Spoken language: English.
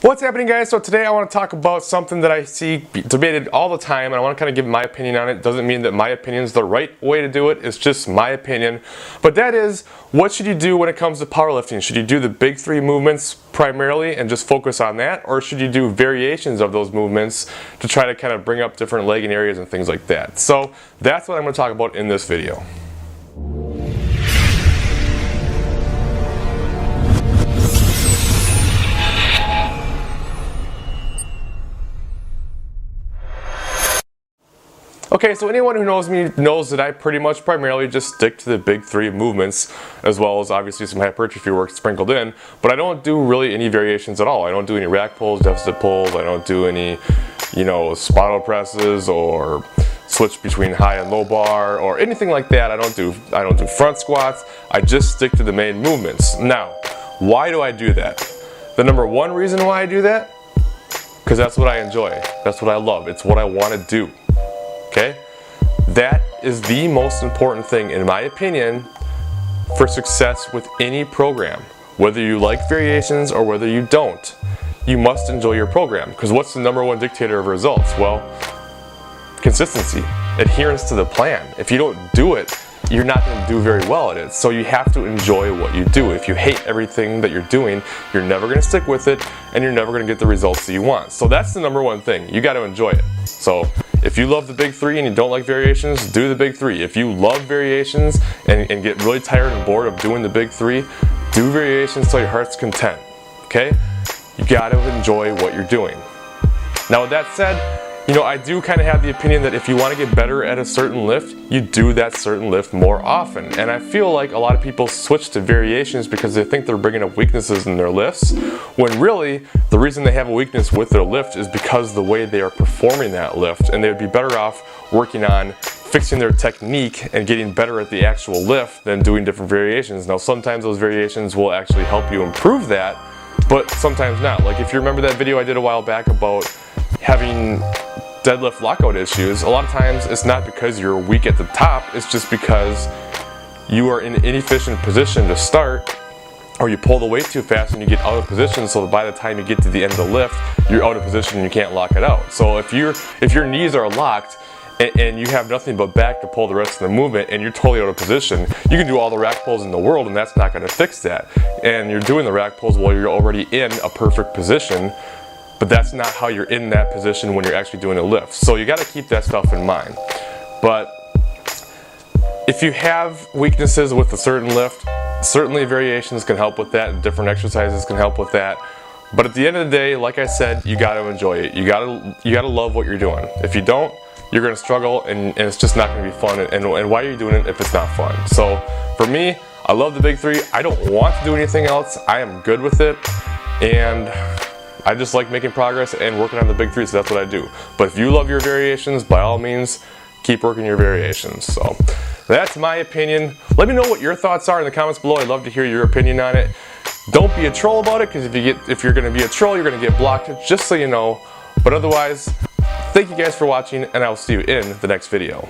What's happening, guys? So today I want to talk about something that I see debated all the time, and I want to kind of give my opinion on it. Doesn't mean that my opinion is the right way to do it, it's just my opinion. But that is, what should you do when it comes to powerlifting? Should you do the big three movements primarily and just focus on that? Or should you do variations of those movements to try to kind of bring up different legging areas and things like that? So that's what I'm going to talk about in this video. Okay, so anyone who knows me knows that I pretty much primarily just stick to the big three movements, as well as obviously some hypertrophy work sprinkled in, but I don't do really any variations at all. I don't do any rack pulls, deficit pulls, I don't do any, spinal presses or switch between high and low bar or anything like that. I don't do front squats. I just stick to the main movements. Now, why do I do that? The number one reason why I do that, because that's what I enjoy. That's what I love. It's what I want to do. Okay? That is the most important thing, in my opinion, for success with any program. Whether you like variations or whether you don't, you must enjoy your program. Because what's the number one dictator of results? Well, consistency, adherence to the plan. If you don't do it, you're not going to do very well at it. So you have to enjoy what you do. If you hate everything that you're doing, you're never going to stick with it, and you're never going to get the results that you want. So that's the number one thing. You got to enjoy it. So if you love the big three and you don't like variations, do the big three. If you love variations and get really tired and bored of doing the big three, do variations till your heart's content. Okay? You got to enjoy what you're doing. Now, with that said, I do kind of have the opinion that if you want to get better at a certain lift, you do that certain lift more often. And I feel like a lot of people switch to variations because they think they're bringing up weaknesses in their lifts, when really the reason they have a weakness with their lift is because the way they are performing that lift, and they would be better off working on fixing their technique and getting better at the actual lift than doing different variations. Now, sometimes those variations will actually help you improve that, but sometimes not. Like if you remember that video I did a while back about having deadlift lockout issues, a lot of times it's not because you're weak at the top, it's just because you are in an inefficient position to start, or you pull the weight too fast and you get out of position, so that by the time you get to the end of the lift, you're out of position and you can't lock it out. So if your knees are locked and you have nothing but back to pull the rest of the movement and you're totally out of position, you can do all the rack pulls in the world and that's not going to fix that. And you're doing the rack pulls while you're already in a perfect position, but that's not how you're in that position when you're actually doing a lift. So you got to keep that stuff in mind. But if you have weaknesses with a certain lift, certainly variations can help with that, and different exercises can help with that. But at the end of the day, like I said, you got to enjoy it. You got to love what you're doing. If you don't, you're going to struggle, and it's just not going to be fun. And why are you doing it if it's not fun? So for me, I love the big three. I don't want to do anything else. I am good with it, and I just like making progress and working on the big three, so that's what I do. But if you love your variations, by all means, keep working your variations. So that's my opinion. Let me know what your thoughts are in the comments below. I'd love to hear your opinion on it. Don't be a troll about it, because if you're going to be a troll, you're going to get blocked, just so you know. But otherwise, thank you guys for watching, and I will see you in the next video.